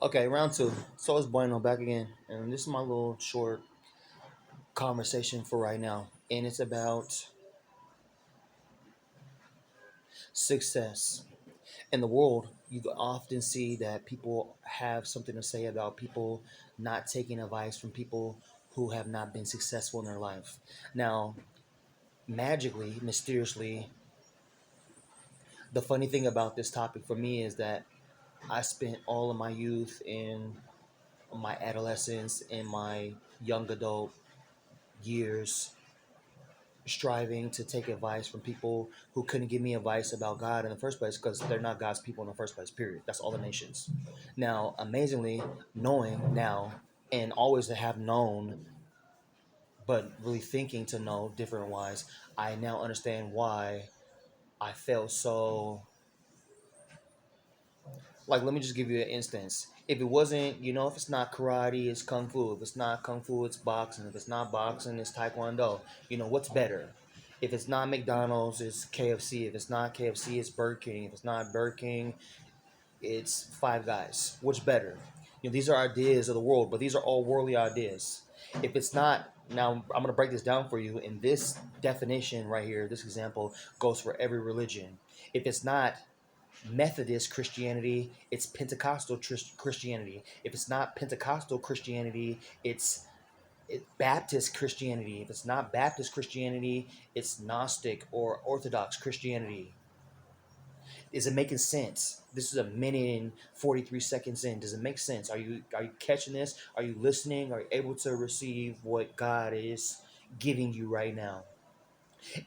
Okay, round two. So it's Bueno back again, and this is my little short conversation for right now, and it's about success in the world. You often see that people have something to say about people not taking advice from people who have not been successful in their life. Now, magically, mysteriously, the funny thing about this topic for me is that I spent all of my youth in my adolescence and my young adult years striving to take advice from people who couldn't give me advice about God in the first place because they're not God's people in the first place, period. That's all the nations. Now, amazingly, knowing now and always to have known, but really thinking to know different wise, I now understand why I felt so. Like, let me just give you an instance. If it wasn't, if it's not karate, it's kung fu. If it's not kung fu, it's boxing. If it's not boxing, it's taekwondo. What's better? If it's not McDonald's, it's KFC. If it's not KFC, it's Burger King. If it's not Burger King, it's Five Guys. Which better? These are ideas of the world, but these are all worldly ideas. If it's not, now I'm going to break this down for you. And this definition right here, this example, goes for every religion. If it's not Methodist Christianity, it's Pentecostal Christianity. If it's not Pentecostal Christianity, it's Baptist Christianity. If it's not Baptist Christianity, it's Gnostic or Orthodox Christianity. Is it making sense? This is a minute and 43 seconds in. Does it make sense? Are you catching this? Are you listening? Are you able to receive what God is giving you right now?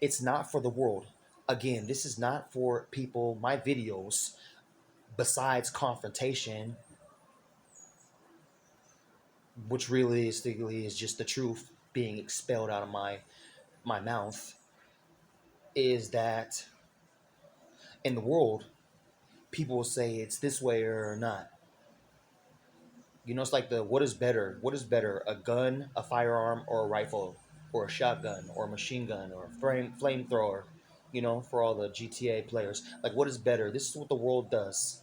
It's not for the world. Again, this is not for people. My videos, besides confrontation, which realistically is just the truth being expelled out of my mouth, is that in the world, people will say it's this way or not. It's like the what is better? What is better, a gun, a firearm, or a rifle, or a shotgun, or a machine gun, or a flamethrower? For all the GTA players, like what is better? This is what the world does.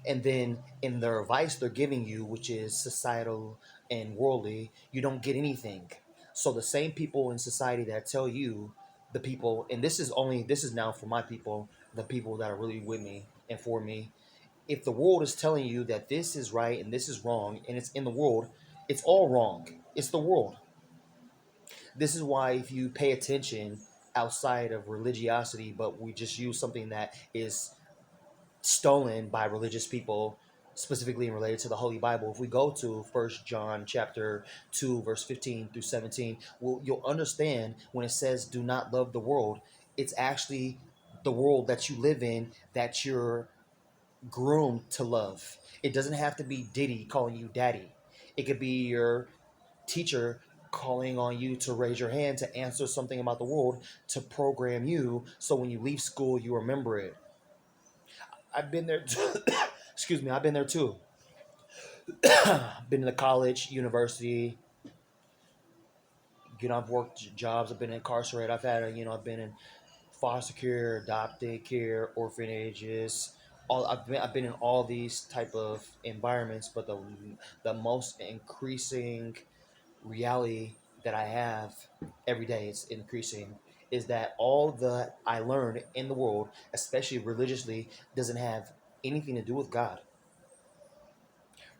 And then in the advice they're giving you, which is societal and worldly, you don't get anything. So the same people in society that tell you, the people, and this is now for my people, the people that are really with me and for me. If the world is telling you that this is right and this is wrong, and it's in the world, it's all wrong. It's the world. This is why if you pay attention outside of religiosity, but we just use something that is stolen by religious people, specifically related to the Holy Bible. If we go to First John chapter 2, verse 15 through 17, you'll understand when it says do not love the world, it's actually the world that you live in that you're groomed to love. It doesn't have to be Diddy calling you daddy. It could be your teacher calling on you to raise your hand to answer something about the world to program you so when you leave school you remember it. I've been there too. Excuse me, I've been there too. Been to college, university. I've worked jobs. I've been incarcerated. I've been in foster care, adopted care, orphanages. I've been in all these type of environments, but the most increasing reality that I have every day is increasing is that all that I learned in the world, especially religiously, doesn't have anything to do with God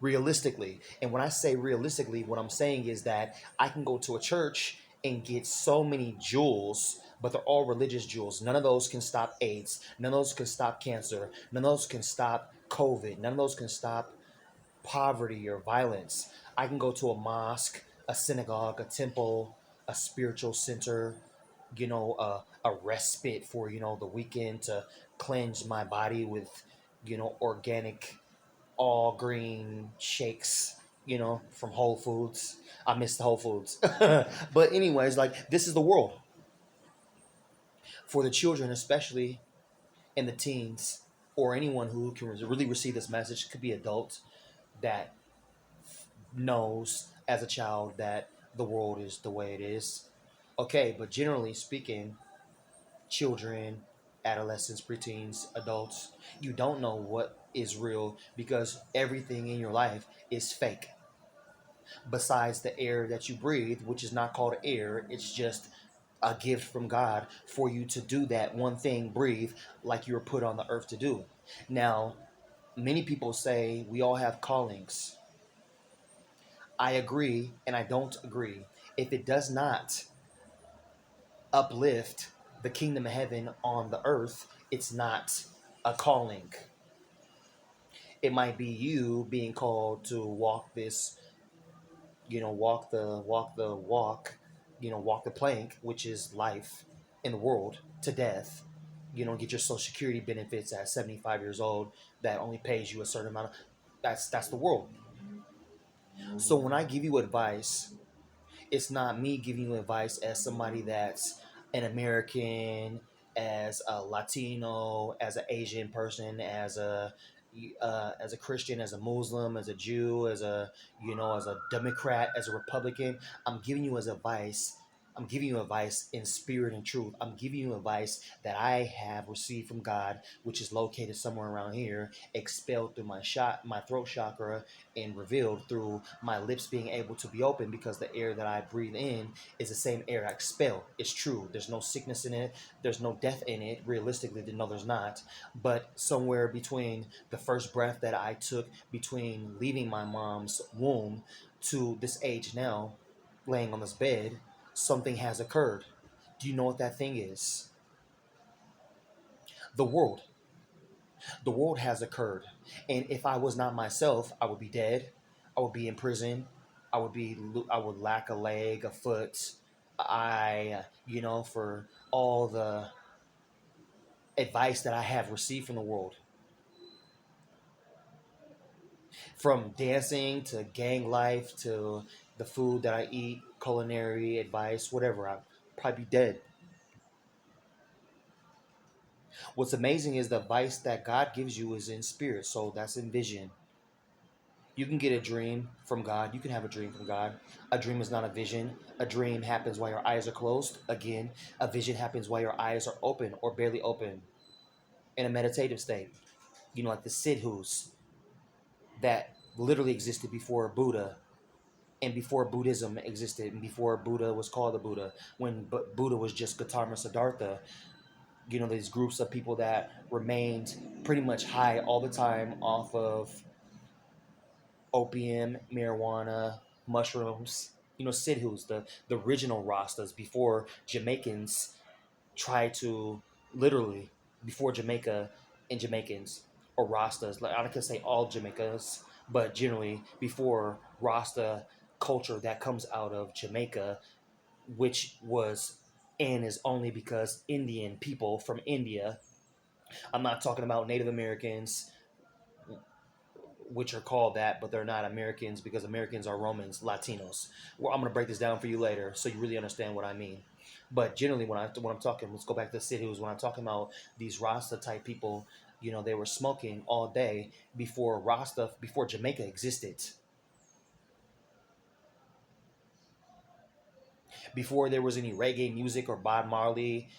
realistically. And when I say realistically, what I'm saying is that I can go to a church and get so many jewels, but they're all religious jewels. None of those can stop AIDS. None of those can stop cancer. None of those can stop COVID. None of those can stop poverty or violence. I can go to a mosque, a synagogue, a temple, a spiritual center, a respite for, the weekend to cleanse my body with, organic all green shakes, from Whole Foods. I miss the Whole Foods. But anyways, like this is the world for the children, especially and the teens, or anyone who can really receive this message. Could be adults that knows as a child that the world is the way it is. Okay, but generally speaking, children, adolescents, preteens, adults, you don't know what is real because everything in your life is fake. Besides the air that you breathe, which is not called air, it's just a gift from God for you to do that one thing, breathe, like you were put on the earth to do. Now, many people say we all have callings. I agree and I don't agree. If it does not uplift the kingdom of heaven on the earth, it's not a calling. It might be you being called to walk this, walk, walk the plank, which is life in the world to death. Get your social security benefits at 75 years old that only pays you a certain amount of, that's the world. So when I give you advice, it's not me giving you advice as somebody that's an American, as a Latino, as an Asian person, as a Christian, as a Muslim, as a Jew, as a Democrat, as a Republican. I'm giving you as advice. I'm giving you advice in spirit and truth. I'm giving you advice that I have received from God, which is located somewhere around here, expelled through my throat chakra, and revealed through my lips being able to be open because the air that I breathe in is the same air I expel. It's true. There's no sickness in it. There's no death in it. Realistically, no, there's not. But somewhere between the first breath that I took, between leaving my mom's womb to this age now, laying on this bed, something has occurred. Do you know what that thing is? The world. The world has occurred. And if I was not myself, I would be dead. I would be in prison. I would lack a leg, a foot. For all the advice that I have received from the world, from dancing to gang life to the food that I eat, culinary advice, whatever, I'd probably be dead. What's amazing is the advice that God gives you is in spirit, so that's in vision. You can get a dream from God. You can have a dream from God. A dream is not a vision. A dream happens while your eyes are closed. Again, a vision happens while your eyes are open or barely open in a meditative state. Like the Siddhus that literally existed before Buddha and before Buddhism existed and before Buddha was called the Buddha, when Buddha was just Gautama Siddhartha. These groups of people that remained pretty much high all the time off of opium, marijuana, mushrooms. Sidhus, the original Rastas before Jamaicans tried to literally, before Jamaica and Jamaicans or Rastas, like I can say all Jamaicas, but generally before Rasta culture that comes out of Jamaica, which was and is only because Indian people from India. I'm not talking about Native Americans, which are called that, but they're not Americans because Americans are Romans, Latinos. Well, I'm gonna break this down for you later, so you really understand what I mean. But generally, when I'm talking, let's go back to the cities. When I'm talking about these Rasta type people, they were smoking all day before Jamaica existed, before there was any reggae music or Bob Marley.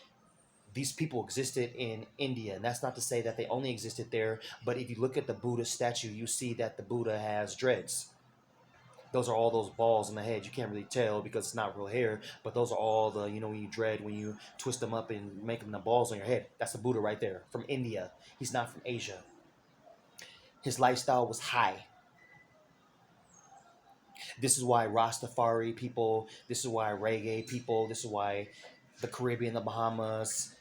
These people existed in India, and that's not to say that they only existed there. But if you look at the Buddha statue, you see that the Buddha has dreads. Those are all those balls in the head. You can't really tell because it's not real hair, but those are all the, when you dread, when you twist them up and make them the balls on your head. That's the Buddha right there from India. He's not from Asia. His lifestyle was high. This is why Rastafari people, this is why reggae people, this is why the Caribbean, the Bahamas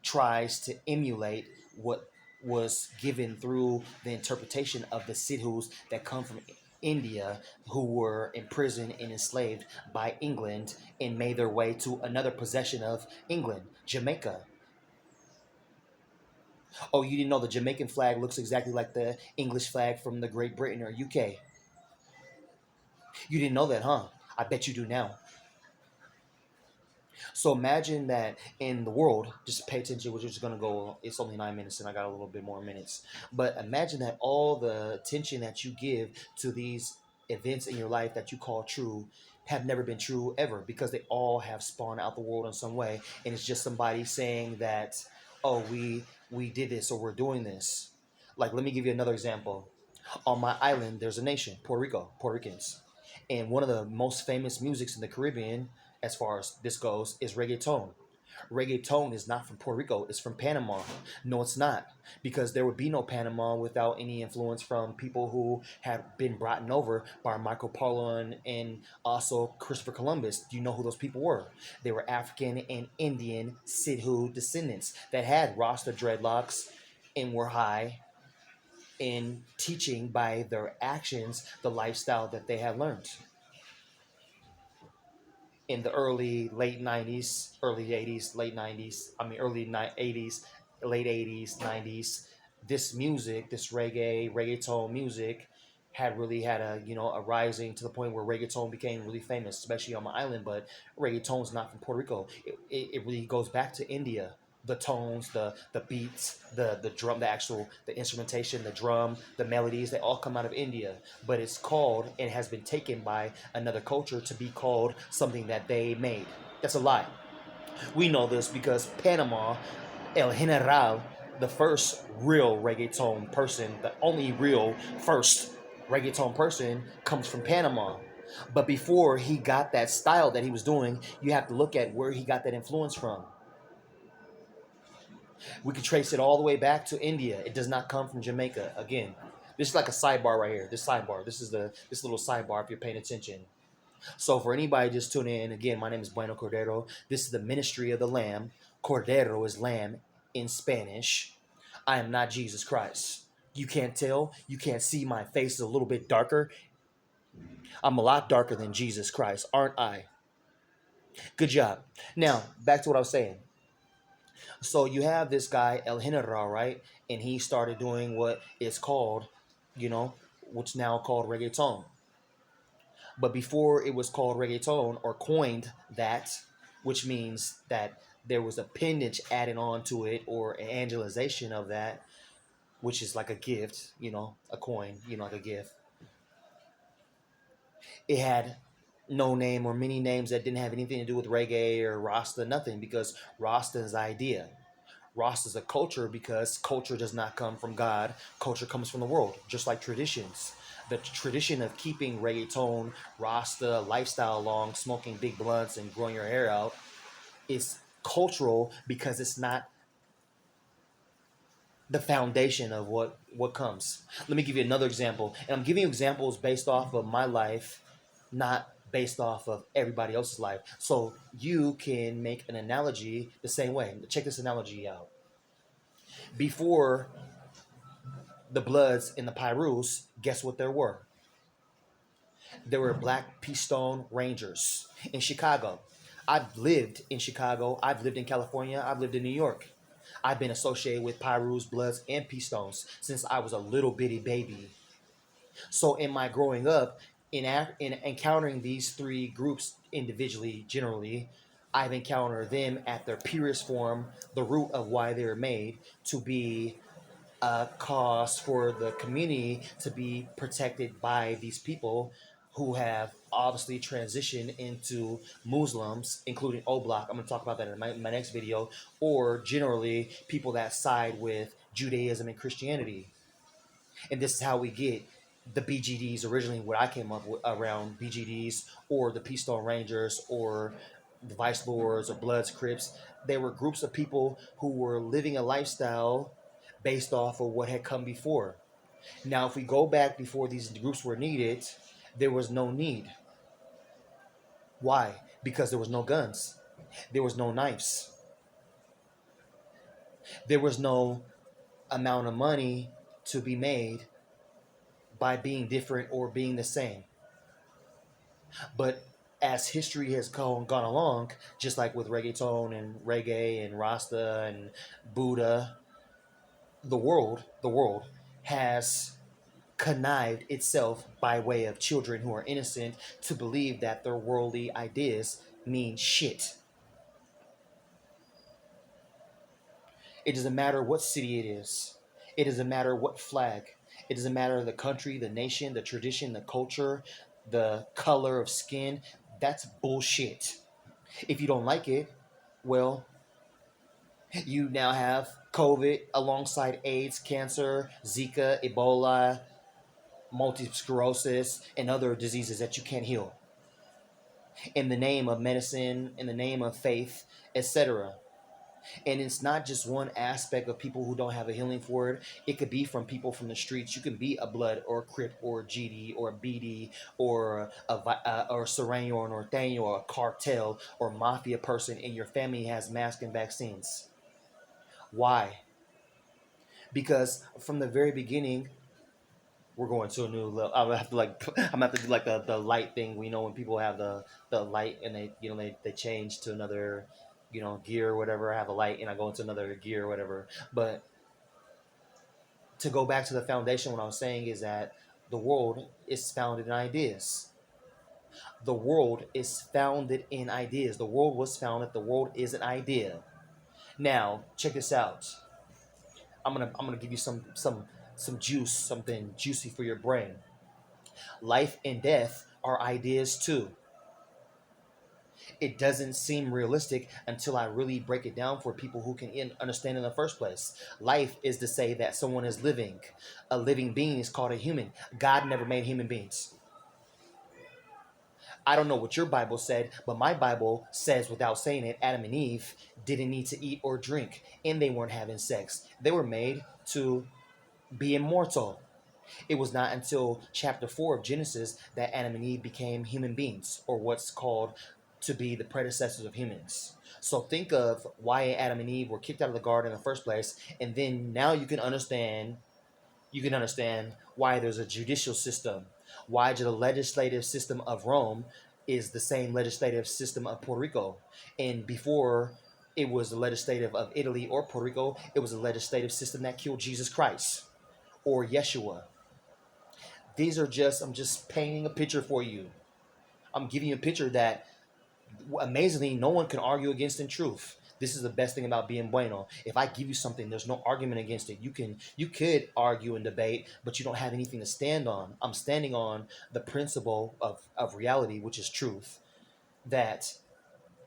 tries to emulate what was given through the interpretation of the Sidhus that come from India, who were imprisoned and enslaved by England and made their way to another possession of England, Jamaica. Oh, you didn't know the Jamaican flag looks exactly like the English flag from the Great Britain or UK? You didn't know that, huh? I bet you do now. So imagine that in the world, just pay attention, we're just gonna go, it's only 9 minutes and I got a little bit more minutes. But imagine that all the attention that you give to these events in your life that you call true have never been true ever because they all have spawned out the world in some way. And it's just somebody saying that, oh, we did this or we're doing this. Like, let me give you another example. On my island, there's a nation, Puerto Rico, Puerto Ricans. And one of the most famous musics in the Caribbean, as far as this goes, is reggaeton. Reggaeton is not from Puerto Rico, it's from Panama. No, it's not. Because there would be no Panama without any influence from people who had been brought over by Marco Polo and also Christopher Columbus. Do you know who those people were? They were African and Indian Sidhu descendants that had Rasta dreadlocks and were high in teaching by their actions the lifestyle that they had learned in the early late 90s, early 80s, late 90s, early 80s, late 80s, 90s. This music, this reggaeton music had really had a rising to the point where reggaeton became really famous, especially on my island. But reggaeton's not from Puerto Rico. It really goes back to India. The tones, the beats, the drum, the instrumentation, the drum, the melodies, they all come out of India. But it's called and has been taken by another culture to be called something that they made. That's a lie. We know this because Panama, El General, the first real reggaeton person, the only real first reggaeton person, comes from Panama. But before he got that style that he was doing, you have to look at where he got that influence from. We could trace it all the way back to India. It does not come from Jamaica. Again, this is like a sidebar right here. This sidebar. This little sidebar if you're paying attention. So for anybody just tuning in, again, my name is Bueno Cordero. This is the ministry of the Lamb. Cordero is lamb in Spanish. I am not Jesus Christ. You can't tell. You can't see my face is a little bit darker. I'm a lot darker than Jesus Christ, aren't I? Good job. Now, back to what I was saying. So you have this guy El General, right? And he started doing what is called, you know, what's now called reggaeton. But before it was called reggaeton or coined that, which means that there was appendage added on to it or an angelization of that, which is like a gift, a coin, like a gift. It had no name or many names that didn't have anything to do with reggae or Rasta, nothing, because Rasta is idea. Rasta is a culture because culture does not come from God. Culture comes from the world, just like traditions. The tradition of keeping reggaeton, Rasta lifestyle along, smoking big blunts and growing your hair out is cultural because it's not the foundation of what comes. Let me give you another example. And I'm giving you examples based off of my life, not based off of everybody else's life. So you can make an analogy the same way. Check this analogy out. Before the Bloods and the Pyrus, guess what there were? There were Black Keystone Rangers in Chicago. I've lived in Chicago. I've lived in California. I've lived in New York. I've been associated with Pyrus, Bloods, and Pistons since I was a little bitty baby. So in my growing up, in encountering these three groups individually, generally, I've encountered them at their purest form, the root of why they were made, to be a cause for the community to be protected by these people who have obviously transitioned into Muslims, including O Block. I'm going to talk about that in my next video, or generally people that side with Judaism and Christianity. And this is how we get the BGDs, originally what I came up with around BGDs or the Peace Stone Rangers or the Vice Lords or Bloods, Crips. They were groups of people who were living a lifestyle based off of what had come before. Now, if we go back before these groups were needed, there was no need. Why? Because there was no guns. There was no knives. There was no amount of money to be made by being different or being the same. But as history has gone along, just like with reggaeton and reggae and Rasta and Buddha, the world has connived itself by way of children who are innocent to believe that their worldly ideas mean shit. It doesn't matter what city it is. It doesn't matter what flag. It doesn't matter the country, the nation, the tradition, the culture, the color of skin. That's bullshit. If you don't like it, well, you now have COVID alongside AIDS, cancer, Zika, Ebola, multiple sclerosis, and other diseases that you can't heal in the name of medicine, in the name of faith, etc. And it's not just one aspect of people who don't have a healing for it. It could be from people from the streets. You can be a Blood or a Crip or a GD or a BD or or Serrano or Norteño or a cartel or mafia person, and your family has masks and vaccines. Why? Because from the very beginning, we're going to a new level. I'm gonna have to I'm gonna have to do like the light thing. We know when people have the light and they change to another gear or whatever. I have a light and I go into another gear or whatever. But to go back to the foundation, what I'm saying is that the world is founded in ideas. The world is founded in ideas. The world was founded. The world is an idea. Now check this out. I'm gonna give you some juice, something juicy for your brain. Life and death are ideas too. It doesn't seem realistic until I really break it down for people who can understand in the first place. Life is to say that someone is living. A living being is called a human. God never made human beings. I don't know what your Bible said, but my Bible says, without saying it, Adam and Eve didn't need to eat or drink, and they weren't having sex. They were made to be immortal. It was not until chapter 4 of Genesis that Adam and Eve became human beings, or what's called to be the predecessors of humans. So think of why Adam and Eve were kicked out of the garden in the first place, and then now you can understand why there's a judicial system, why the legislative system of Rome is the same legislative system of Puerto Rico. And before it was the legislative of Italy or Puerto Rico, it was a legislative system that killed Jesus Christ or Yeshua. I'm just painting a picture for you. I'm giving you a picture that amazingly no one can argue against in truth. This is the best thing about being bueno. If I give you something, there's no argument against it. You could argue and debate, but you don't have anything to stand on. I'm standing on the principle of reality, which is truth. That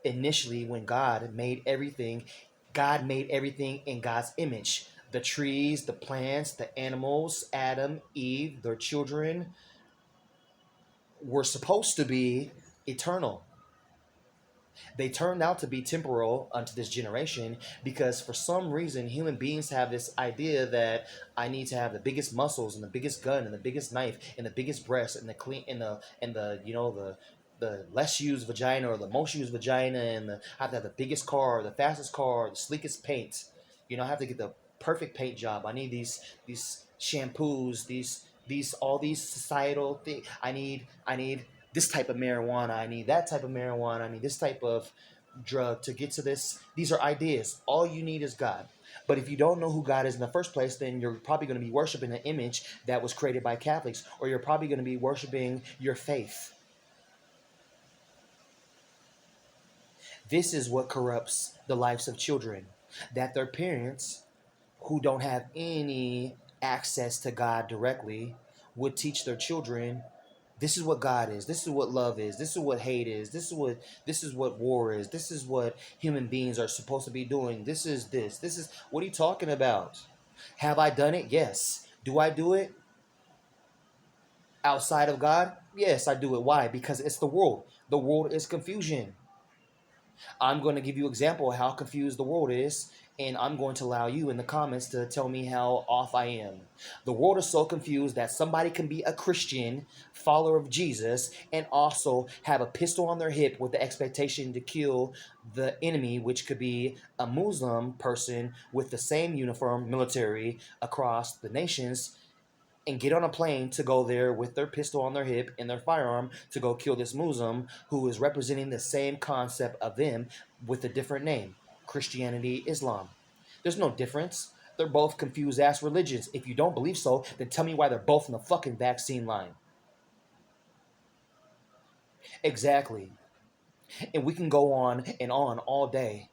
initially when God made everything in God's image. The trees, the plants, the animals, Adam, Eve, their children were supposed to be eternal. They turned out to be temporal unto this generation because for some reason human beings have this idea that I need to have the biggest muscles and the biggest gun and the biggest knife and the biggest breast and the clean and the the less used vagina or the most used vagina and I have to have the biggest car or the fastest car or the sleekest paint. I have to get the perfect paint job. I need these shampoos, these all these societal things. I need this type of marijuana. I need that type of marijuana. I need this type of drug to get to this. These are ideas. All you need is God. But if you don't know who God is in the first place, then you're probably going to be worshiping an image that was created by Catholics, or you're probably going to be worshiping your faith. This is what corrupts the lives of children, that their parents, who don't have any access to God directly, would teach their children this is what God is. This is what love is. This is what hate is. This is what war is. This is what human beings are supposed to be doing. This is this. This is what are you talking about? Have I done it? Yes. Do I do it outside of God? Yes, I do it. Why? Because it's the world. The world is confusion. I'm going to give you an example of how confused the world is, and I'm going to allow you in the comments to tell me how off I am. The world is so confused that somebody can be a Christian, follower of Jesus, and also have a pistol on their hip with the expectation to kill the enemy, which could be a Muslim person with the same uniform, military, across the nations, and get on a plane to go there with their pistol on their hip and their firearm to go kill this Muslim who is representing the same concept of them with a different name, Christianity, Islam. There's no difference. They're both confused ass religions. If you don't believe so, then tell me why they're both in the fucking vaccine line. Exactly. And we can go on and on all day.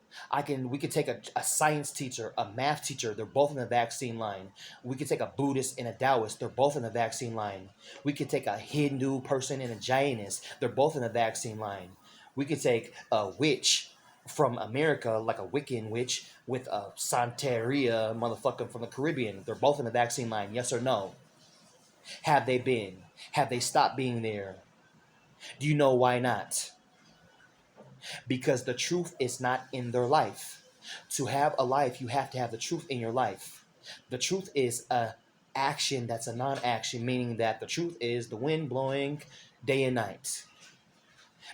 We could take a science teacher, a math teacher, they're both in the vaccine line. We could take a Buddhist and a Taoist, they're both in the vaccine line. We could take a Hindu person and a Jainist, they're both in the vaccine line. We could take a witch from America, like a Wiccan witch with a Santeria motherfucker from the Caribbean. They're both in the vaccine line, yes or no? Have they been? Have they stopped being there? Do you know why not? Because the truth is not in their life. To have a life, you have to have the truth in your life. The truth is a action that's a non-action, meaning that the truth is the wind blowing day and night.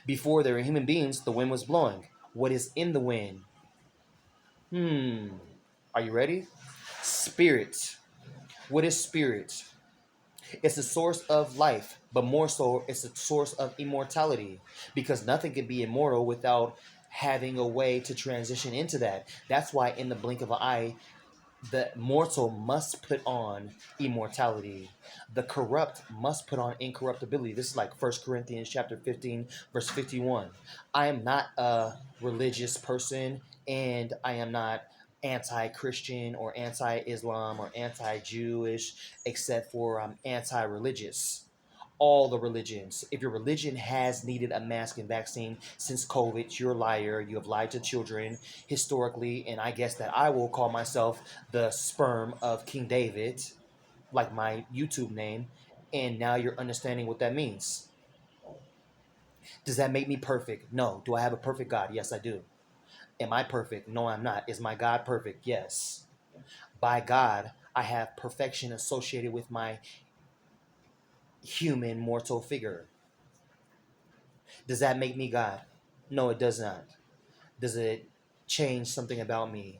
Before there were human beings, the wind was blowing. What is in the wind? Are you ready? Spirit. What is spirit? It's the source of life, but more so, it's the source of immortality, because nothing can be immortal without having a way to transition into that. That's why, in the blink of an eye, the mortal must put on immortality. The corrupt must put on incorruptibility. This is like 1 Corinthians chapter 15, verse 51. I am not a religious person, and I am not anti-Christian or anti-Islam or anti-Jewish, except for I'm anti-religious. All the religions. If your religion has needed a mask and vaccine since COVID, you're a liar. You have lied to children historically, and I guess that I will call myself the sperm of King David, like my YouTube name, and now you're understanding what that means. Does that make me perfect? No. Do I have a perfect God? Yes, I do. Am I perfect? No, I'm not. Is my God perfect? Yes. By God, I have perfection associated with my human mortal figure. Does that make me God? No, it does not. Does it change something about me?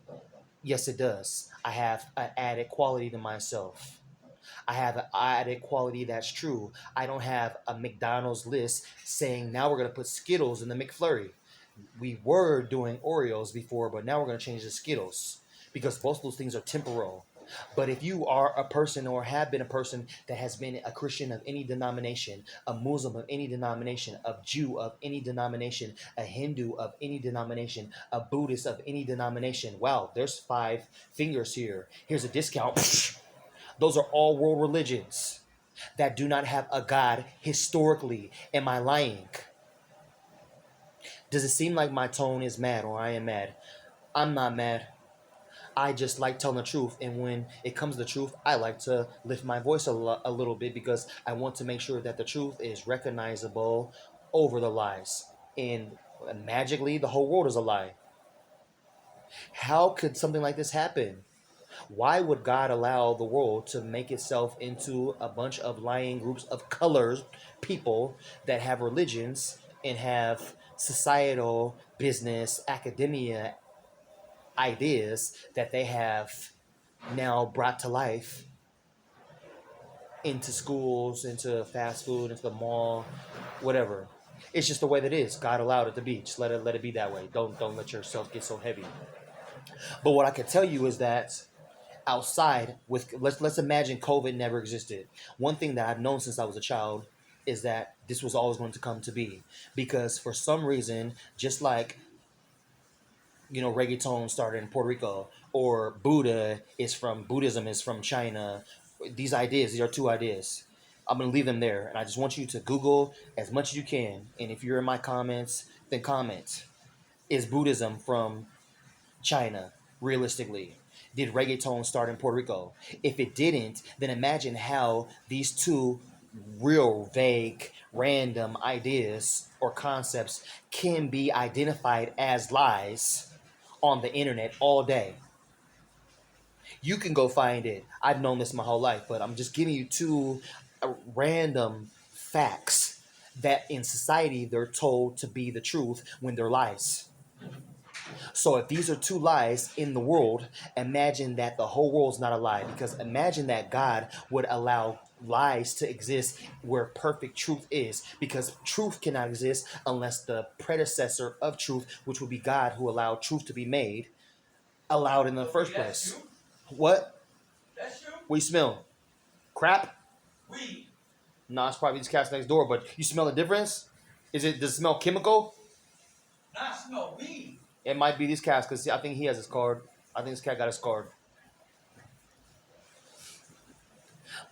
Yes, it does. I have an added quality to myself. I have an added quality that's true. I don't have a McDonald's list saying now we're going to put Skittles in the McFlurry. We were doing Oreos before, but now we're going to change to Skittles because both of those things are temporal. But if you are a person or have been a person that has been a Christian of any denomination, a Muslim of any denomination, a Jew of any denomination, a Hindu of any denomination, a Buddhist of any denomination, wow, there's 5 fingers here. Here's a discount. Those are all world religions that do not have a God historically. Am I lying? Does it seem like my tone is mad or I am mad? I'm not mad. I just like telling the truth. And when it comes to the truth, I like to lift my voice a little bit because I want to make sure that the truth is recognizable over the lies. And magically, the whole world is a lie. How could something like this happen? Why would God allow the world to make itself into a bunch of lying groups of colors, people that have religions and have societal, business, academia ideas that they have now brought to life into schools, into fast food, into the mall, whatever. It's just the way that it is. God allowed it to be. Just let it be that way. Don't let yourself get so heavy. But what I can tell you is that outside with let's imagine COVID never existed. One thing that I've known since I was a child is that this was always going to come to be because for some reason, just like reggaeton started in Puerto Rico, or Buddhism is from China. These are 2 ideas. I'm gonna leave them there, and I just want you to Google as much as you can. And if you're in my comments, then comment. Is Buddhism from China? Realistically, did reggaeton start in Puerto Rico? If it didn't, then imagine how these two real vague, random ideas or concepts can be identified as lies on the internet all day. You can go find it. I've known this my whole life, but I'm just giving you two random facts that in society they're told to be the truth when they're lies. So if these are 2 lies in the world, imagine that the whole world's not a lie. Because imagine that God would allow lies to exist where perfect truth is. Because truth cannot exist unless the predecessor of truth, which would be God who allowed truth to be made, allowed in the first place. What? What you smell? Crap? Nah, it's probably these cats next door, but you smell the difference? Does it smell chemical? Nah, smell weed. It might be these cats because I think he has his card. I think this cat got his card.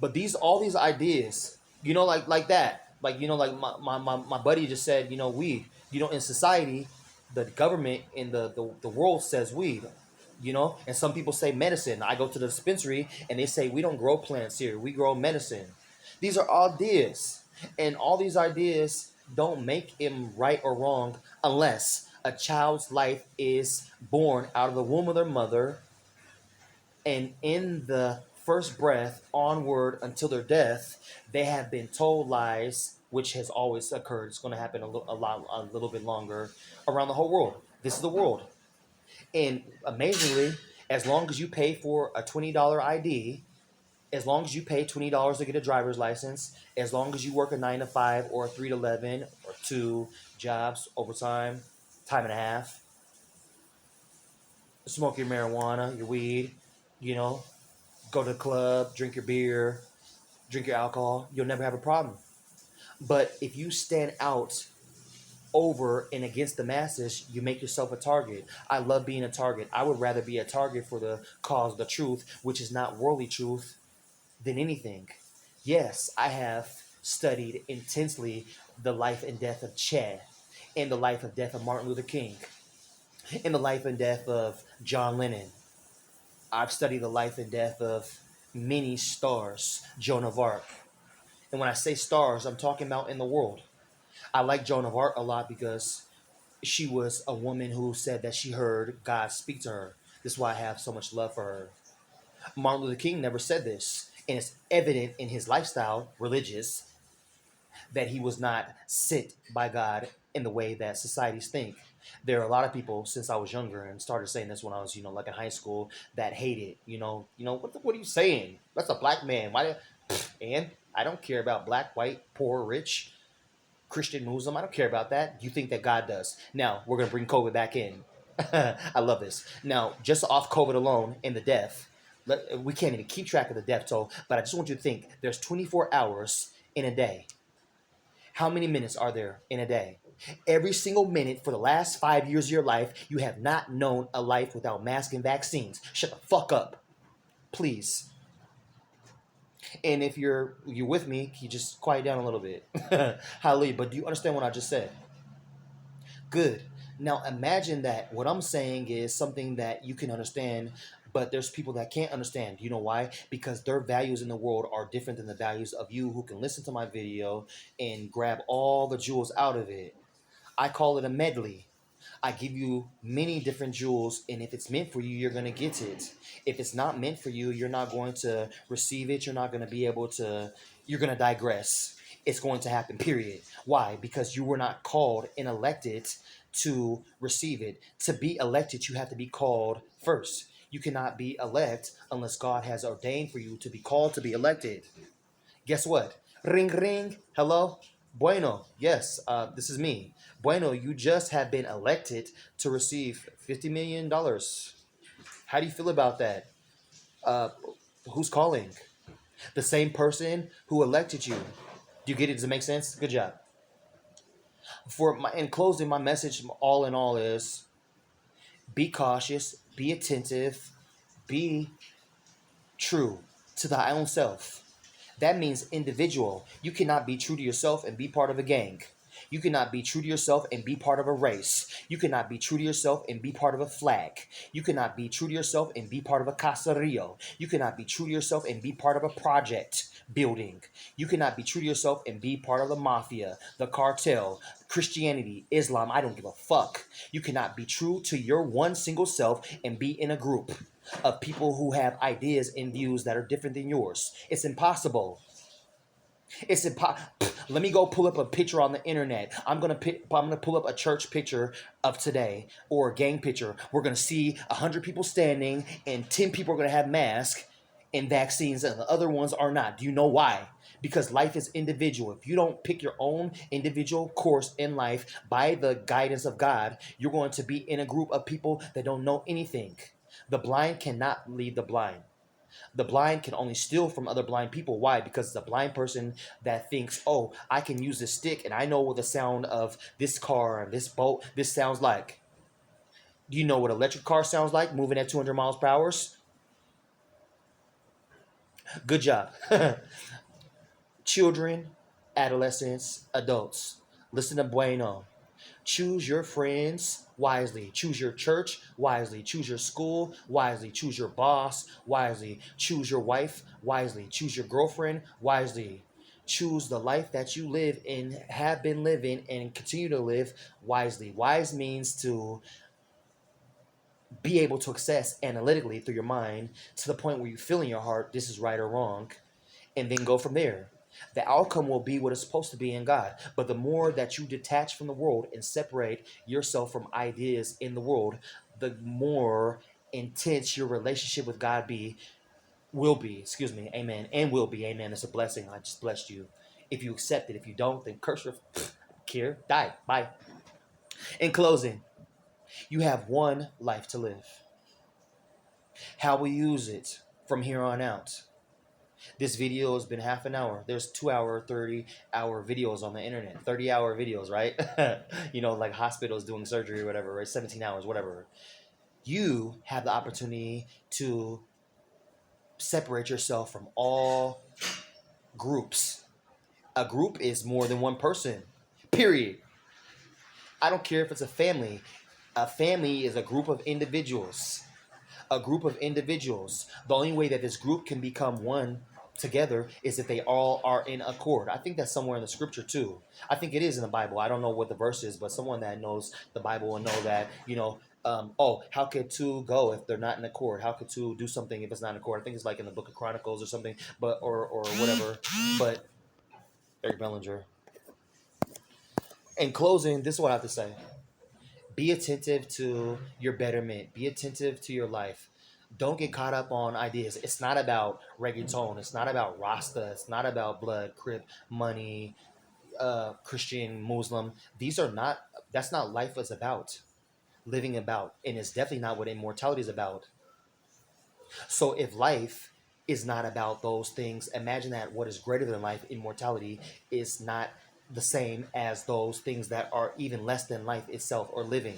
But all these ideas, like that. Like, like my buddy just said, weed. In society, the government in the world says weed, and some people say medicine. I go to the dispensary and they say we don't grow plants here, we grow medicine. These are ideas, and all these ideas don't make him right or wrong unless a child's life is born out of the womb of their mother, and in the first breath onward until their death, they have been told lies, which has always occurred. It's going to happen a little bit longer around the whole world. This is the world, and amazingly, as long as you pay for a $20 ID, as long as you pay $20 to get a driver's license, as long as you work a 9 to 5 or a 3 to 11 or two jobs, overtime, time and a half, smoke your marijuana, your weed, you know, go to the club, drink your beer, drink your alcohol, you'll never have a problem. But if you stand out over and against the masses, you make yourself a target. I love being a target. I would rather be a target for the cause of the truth, which is not worldly truth, than anything. Yes, I have studied intensely the life and death of Che, and the life and death of Martin Luther King, and the life and death of John Lennon. I've studied the life and death of many stars, Joan of Arc. And when I say stars, I'm talking about in the world. I like Joan of Arc a lot because she was a woman who said that she heard God speak to her. This is why I have so much love for her. Martin Luther King never said this, and it's evident in his lifestyle, religious, that he was not sent by God in the way that societies think. There are a lot of people since I was younger and started saying this when I was, like in high school, that hate it. What are you saying? That's a black man. Why? And I don't care about black, white, poor, rich, Christian, Muslim. I don't care about that. You think that God does. Now we're gonna bring COVID back in. I love this. Now, just off COVID alone and the death, we can't even keep track of the death toll. But I just want you to think: there's 24 hours in a day. How many minutes are there in a day? Every single minute for the last 5 years of your life, you have not known a life without masks and vaccines. Shut the fuck up, please. And if you're with me, can you just quiet down a little bit? Hallelujah. But do you understand what I just said? Good. Now imagine that what I'm saying is something that you can understand, but there's people that can't understand. You know why? Because their values in the world are different than the values of you who can listen to my video and grab all the jewels out of it. I call it a medley. I give you many different jewels, and if it's meant for you, you're going to get it. If it's not meant for you, you're not going to receive it. You're not going to be able to, you're going to digress. It's going to happen, period. Why? Because you were not called and elected to receive it. To be elected, you have to be called first. You cannot be elect unless God has ordained for you to be called to be elected. Guess what? Ring, ring. Hello? Bueno. Yes, this is me. Bueno, you just have been elected to receive $50 million. How do you feel about that? Uh, who's calling? The same person who elected you. Do you get it? Does it make sense? Good job. In closing, my message, all in all, is be cautious, be attentive, be true to thy own self. That means individual. You cannot be true to yourself and be part of a gang. You cannot be true to yourself and be part of a race. You cannot be true to yourself and be part of a flag. You cannot be true to yourself and be part of a caserio. You cannot be true to yourself and be part of a project building. You cannot be true to yourself and be part of the mafia, the cartel, Christianity, Islam. I don't give a fuck. You cannot be true to your one single self and be in a group of people who have ideas and views that are different than yours. It's impossible. It's impossible. Let me go pull up a picture on the internet. I'm gonna pull up a church picture of today or a gang picture. We're gonna see 100 people standing and 10 people are gonna have masks and vaccines, and the other ones are not. Do you know why? Because life is individual. If you don't pick your own individual course in life by the guidance of God, you're going to be in a group of people that don't know anything. The blind cannot lead the blind. The blind can only steal from other blind people. Why? Because it's a blind person that thinks, oh, I can use this stick and I know what the sound of this car and this boat, this sounds like. Do you know what electric car sounds like moving at 200 miles per hour? Good job. Children, adolescents, adults, listen to Bueno. Choose your friends wisely. Choose your church wisely. Choose your school wisely. Choose your boss wisely. Choose your wife wisely. Choose your girlfriend wisely. Choose the life that you live and have been living and continue to live wisely. Wise means to be able to assess analytically through your mind to the point where you feel in your heart this is right or wrong, and then go from there. The outcome will be what it's supposed to be in God. But the more that you detach from the world and separate yourself from ideas in the world, the more intense your relationship with God excuse me, amen, and will be, amen. It's a blessing. I just blessed you. If you accept it, if you don't, then curse your care, die, bye. In closing, you have one life to live. How we use it from here on out. This video has been half an hour. There's 2 hour, 30-hour videos on the internet, 30-hour videos, right? Like hospitals doing surgery or whatever, right? 17 hours, whatever. You have the opportunity to separate yourself from all groups. A group is more than one person, period. I don't care if it's a family. A family is a group of individuals. A group of individuals. The only way that this group can become one together is if they all are in accord. I think that's somewhere in the scripture too. I think it is in the Bible. I don't know what the verse is, but someone that knows the Bible will know that, how could two go if they're not in accord? How could two do something if it's not in accord? I think it's like in the Book of Chronicles or something, but or whatever. But Eric Bellinger. In closing, this is what I have to say. Be attentive to your betterment. Be attentive to your life. Don't get caught up on ideas. It's not about reggaeton. It's not about Rasta. It's not about blood, Crip, money, Christian, Muslim. These are not, that's not life is about, living about. And it's definitely not what immortality is about. So if life is not about those things, imagine that what is greater than life, immortality, is not the same as those things that are even less than life itself or living.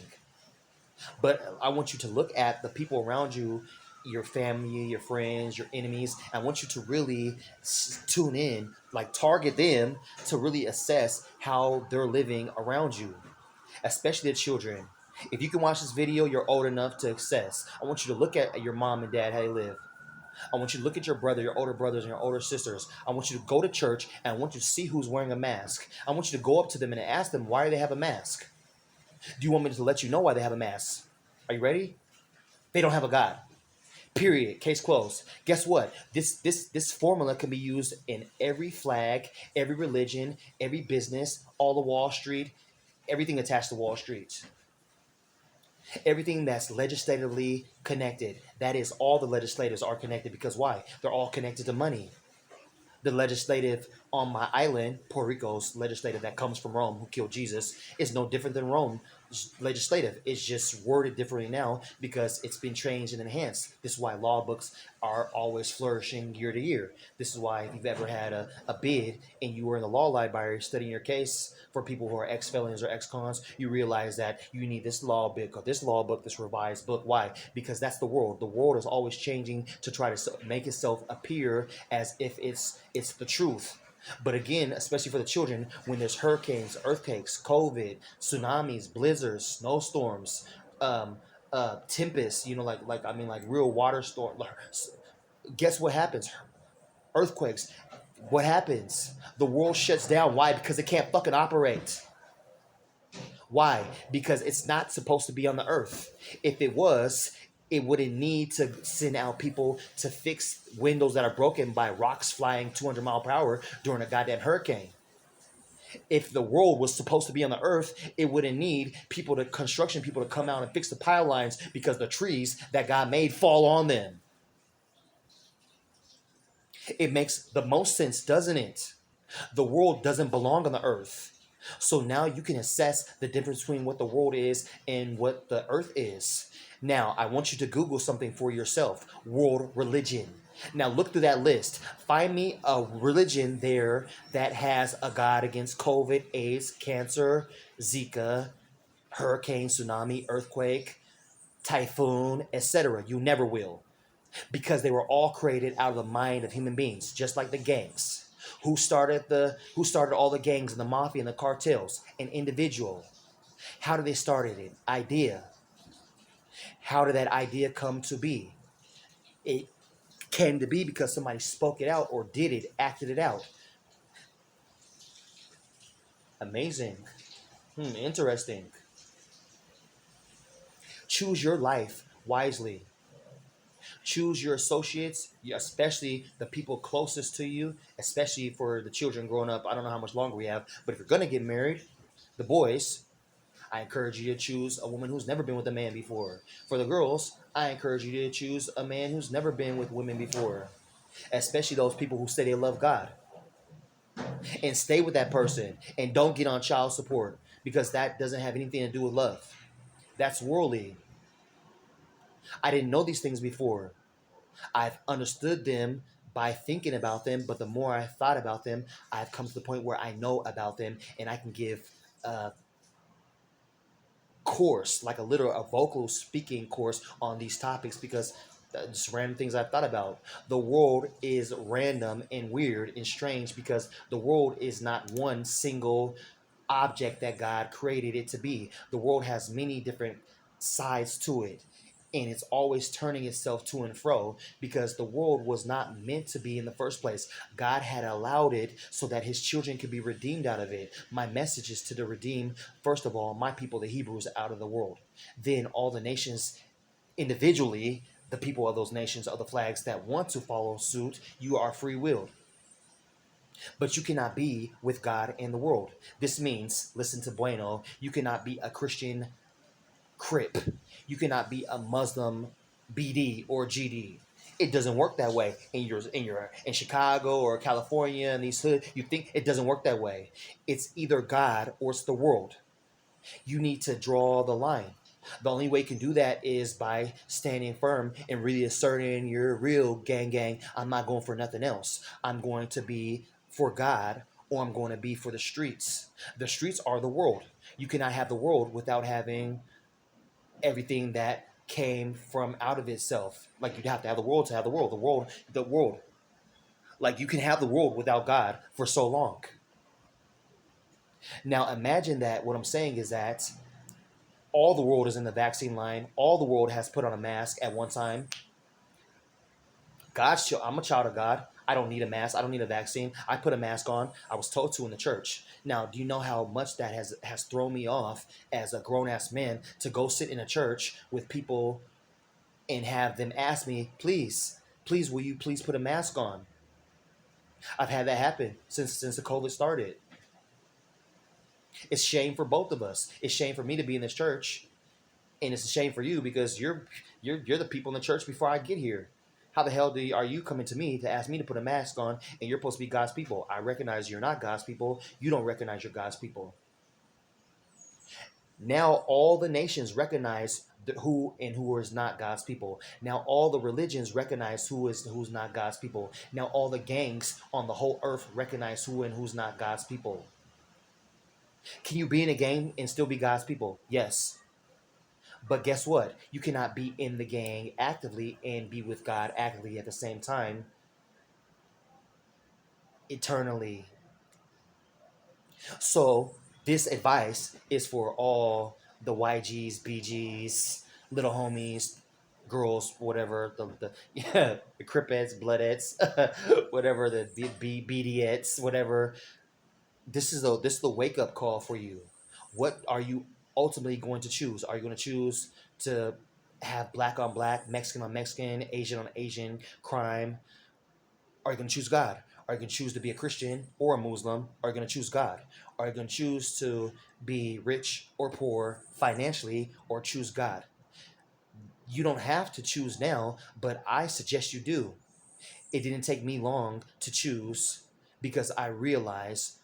But I want you to look at the people around you, your family, your friends, your enemies. I want you to really tune in, like target them to really assess how they're living around you, especially the children. If you can watch this video, you're old enough to assess. I want you to look at your mom and dad, how they live. I want you to look at your brother, your older brothers, and your older sisters. I want you to go to church, and I want you to see who's wearing a mask. I want you to go up to them and ask them, why do they have a mask? Do you want me to let you know why they have a mask? Are you ready? They don't have a God. Period. Case closed. Guess what? This formula can be used in every flag, every religion, every business, all of Wall Street, everything attached to Wall Street. Everything that's legislatively connected. That is, all the legislators are connected because why? They're all connected to money. The legislative on my island, Puerto Rico's legislative that comes from Rome, who killed Jesus, is no different than Rome legislative. It's just worded differently now because it's been changed and enhanced. This is why law books are always flourishing year to year. This is why if you've ever had a bid and you were in the law library studying your case for people who are ex-felons or ex-cons, you realize that you need this law book or this law book, this revised book. Why? Because that's the world. The world is always changing to try to make itself appear as if it's the truth. But again, especially for the children, when there's hurricanes, earthquakes, COVID, tsunamis, blizzards, snowstorms, tempests, like real water storm. Guess what happens? Earthquakes. What happens? The world shuts down. Why? Because it can't fucking operate. Why? Because it's not supposed to be on the earth. If it was, it wouldn't need to send out people to fix windows that are broken by rocks flying 200 mile per hour during a goddamn hurricane. If the world was supposed to be on the earth, it wouldn't need construction people to come out and fix the pile lines because the trees that God made fall on them. It makes the most sense, doesn't it? The world doesn't belong on the earth. So now you can assess the difference between what the world is and what the earth is. Now, I want you to Google something for yourself. World religion. Now look through that list. Find me a religion there that has a God against COVID, AIDS, cancer, Zika, hurricane, tsunami, earthquake, typhoon, etc. You never will. Because they were all created out of the mind of human beings, just like the gangs. Who started all the gangs and the mafia and the cartels? An individual. How did they start it? Idea. How did that idea come to be? It came to be because somebody spoke it out or did it, acted it out. Amazing. Interesting. Choose your life wisely. Choose your associates, especially the people closest to you, especially for the children growing up. I don't know how much longer we have, but if you're going to get married, the boys, I encourage you to choose a woman who's never been with a man before. For the girls, I encourage you to choose a man who's never been with women before, especially those people who say they love God. And stay with that person and don't get on child support because that doesn't have anything to do with love. That's worldly. I didn't know these things before. I've understood them by thinking about them, but the more I thought about them, I've come to the point where I know about them and I can give a course, like a vocal speaking course on these topics because just random things I've thought about. The world is random and weird and strange because the world is not one single object that God created it to be. The world has many different sides to it. And it's always turning itself to and fro because the world was not meant to be in the first place. God had allowed it so that his children could be redeemed out of it. My message is to redeem, first of all, my people, the Hebrews, out of the world. Then all the nations individually, the people of those nations, of the flags that want to follow suit, you are free willed. But you cannot be with God and the world. This means, listen to Bueno, you cannot be a Christian Crip. You cannot be a Muslim BD or GD. It doesn't work that way in Chicago or California and these hood. You think it doesn't work that way. It's either God or it's the world. You need to draw the line. The only way you can do that is by standing firm and really asserting your real gang. I'm not going for nothing else. I'm going to be for God or I'm going to be for the streets. The streets are the world. You cannot have the world without having everything that came from out of itself. Like you'd have to have the world to have the world. The world. Like you can have the world without God for so long. Now imagine that what I'm saying is that all the world is in the vaccine line. All the world has put on a mask at one time. I'm a child of God. I don't need a mask. I don't need a vaccine. I put a mask on. I was told to in the church. Now, do you know how much that has thrown me off as a grown ass man to go sit in a church with people and have them ask me, please, will you please put a mask on? I've had that happen since the COVID started. It's shame for both of us. It's shame for me to be in this church, and it's a shame for you because you're the people in the church before I get here. How the hell are you coming to me to ask me to put a mask on and you're supposed to be God's people? I recognize you're not God's people. You don't recognize you're God's people. Now all the nations recognize who and who is not God's people. Now all the religions recognize who's not God's people. Now all the gangs on the whole earth recognize who and who's not God's people. Can you be in a gang and still be God's people? Yes. But guess what? You cannot be in the gang actively and be with God actively at the same time eternally. So this advice is for all the YGs, BGs, little homies, girls, whatever, yeah, the Cripettes, Bloodettes, whatever, the BDettes, whatever. This is the wake up call for you. What are you ultimately going to choose? Are you going to choose to have black on black, Mexican on Mexican, Asian on Asian crime? Are you going to choose God? Are you going to choose to be a Christian or a Muslim? Are you going to choose God? Are you going to choose to be rich or poor financially or choose God? You don't have to choose now, but I suggest you do. It didn't take me long to choose because I realized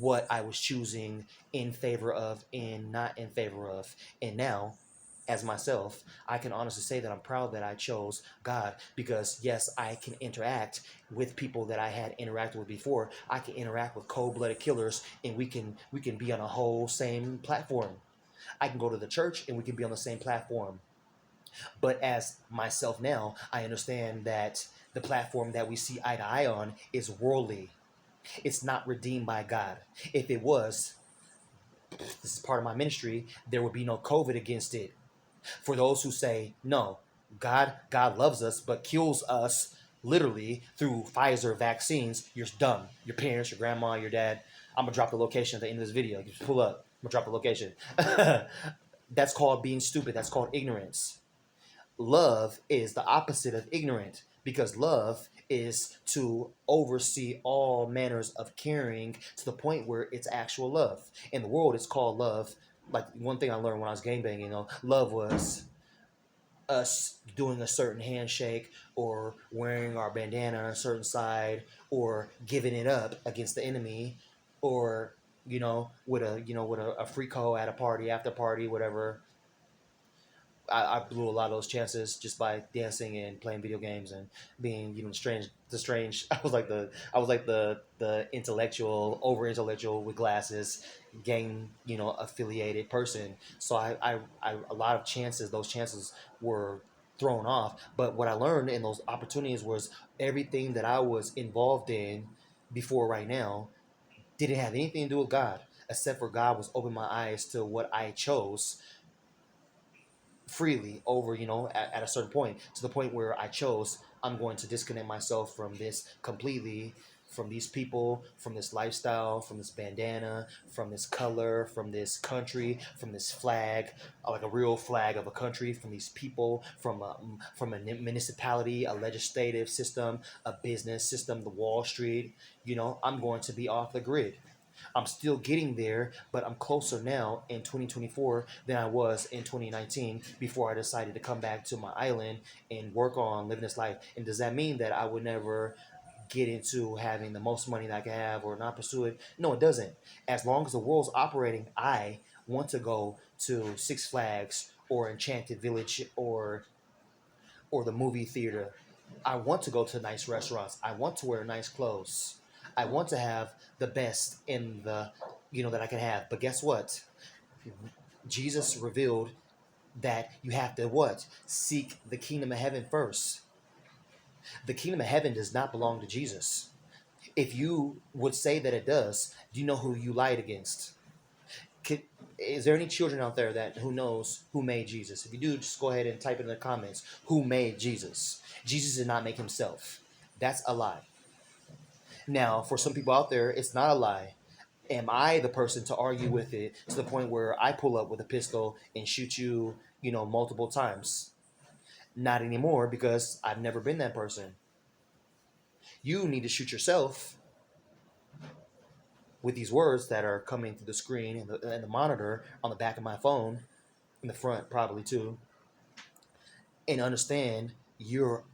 what I was choosing in favor of and not in favor of. And now, as myself, I can honestly say that I'm proud that I chose God because yes, I can interact with people that I had interacted with before. I can interact with cold-blooded killers and we can be on a whole same platform. I can go to the church and we can be on the same platform. But as myself now, I understand that the platform that we see eye to eye on is worldly. It's not redeemed by God. If it was, this is part of my ministry, there would be no COVID against it. For those who say no, God loves us but kills us literally through Pfizer vaccines, you're dumb. Your parents, your grandma, your dad. I'm gonna drop the location at the end of this video. Just pull up. I'm gonna drop the location. That's called being stupid. That's called ignorance. Love is the opposite of ignorant, because love is to oversee all manners of caring to the point where it's actual love. In the world, it's called love. Like one thing I learned when I was gangbanging, love was us doing a certain handshake or wearing our bandana on a certain side or giving it up against the enemy, or with a freak hoe at a party, after party, whatever. I blew a lot of those chances just by dancing and playing video games and being, strange. I was like the intellectual, over intellectual with glasses, gang, affiliated person. So I a lot of chances, those chances were thrown off. But what I learned in those opportunities was everything that I was involved in before right now didn't have anything to do with God, except for God was opening my eyes to what I chose freely over, at a certain point, to the point where I chose, I'm going to disconnect myself from this completely, from these people, from this lifestyle, from this bandana, from this color, from this country, from this flag, like a real flag of a country, from these people, from a municipality, a legislative system, a business system, the Wall Street. I'm going to be off the grid. I'm still getting there, but I'm closer now in 2024 than I was in 2019 before I decided to come back to my island and work on living this life. And does that mean that I would never get into having the most money that I can have or not pursue it? No, it doesn't. As long as the world's operating, I want to go to Six Flags or Enchanted Village or the movie theater. I want to go to nice restaurants. I want to wear nice clothes. I want to have the best in the, that I can have. But guess what? Jesus revealed that you have to what? Seek the kingdom of heaven first. The kingdom of heaven does not belong to Jesus. If you would say that it does, do you know who you lied against? Is there any children out there that who knows who made Jesus? If you do, just go ahead and type it in the comments. Who made Jesus? Jesus did not make himself. That's a lie. Now, for some people out there, it's not a lie. Am I the person to argue with it to the point where I pull up with a pistol and shoot you, multiple times? Not anymore, because I've never been that person. You need to shoot yourself with these words that are coming through the screen and the monitor on the back of my phone, in the front probably too, and understand your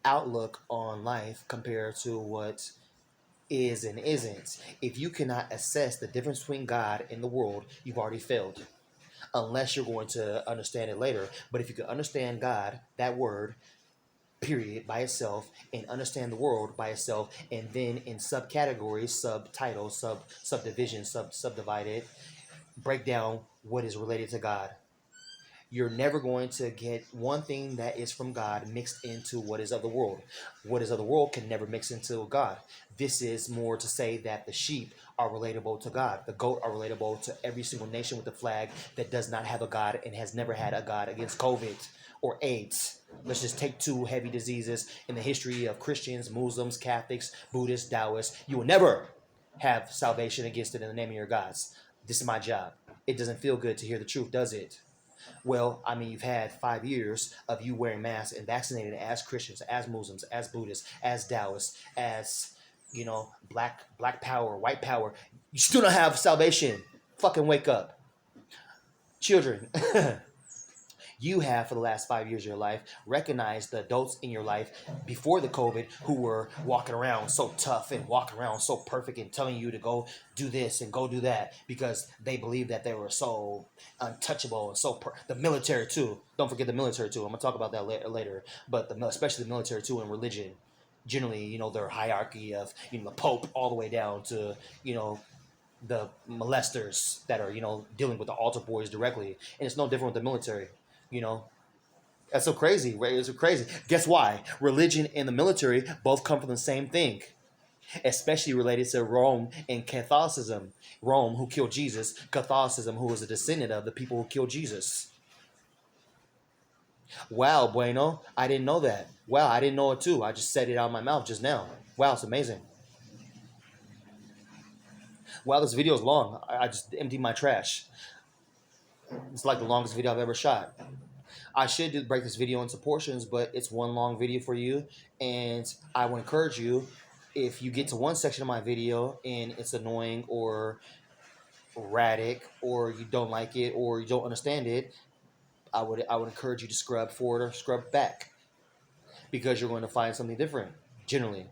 outlook on life compared to what is and isn't. If you cannot assess the difference between God and the world, you've already failed. Unless you're going to understand it later. But if you can understand God, that word, period, by itself, and understand the world by itself, and then in subcategories, subtitles, subdivisions, subdivided, break down what is related to God. You're never going to get one thing that is from God mixed into what is of the world. What is of the world can never mix into God. This is more to say that the sheep are relatable to God. The goat are relatable to every single nation with a flag that does not have a God and has never had a God against COVID or AIDS. Let's just take two heavy diseases in the history of Christians, Muslims, Catholics, Buddhists, Taoists. You will never have salvation against it in the name of your gods. This is my job. It doesn't feel good to hear the truth, does it? Well, I mean, you've had 5 years of you wearing masks and vaccinated as Christians, as Muslims, as Buddhists, as Taoists, as, black power, white power. You still don't have salvation. Fucking wake up. Children, you have, for the last 5 years of your life, recognized the adults in your life before the COVID who were walking around so tough and walking around so perfect and telling you to go do this and go do that because they believed that they were so untouchable and the military too. Don't forget the military too. I'm gonna talk about that later. But especially the military too and religion. Generally, their hierarchy of the Pope all the way down to the molesters that are dealing with the altar boys directly, and it's no different with the military. You know, that's so crazy, right? It's so crazy. Guess why? Religion and the military both come from the same thing. especially related to Rome and Catholicism. Rome, who killed Jesus, Catholicism, who was a descendant of the people who killed Jesus. Wow, Bueno, I didn't know that. Wow, I didn't know it too. I just said it out of my mouth just now. Wow, it's amazing. Wow, this video is long. I just emptied my trash. It's like the longest video I've ever shot. I should break this video into portions, but it's one long video for you. And I would encourage you, if you get to one section of my video and it's annoying or erratic, or you don't like it, or you don't understand it, I would encourage you to scrub forward or scrub back, because you're going to find something different. Generally,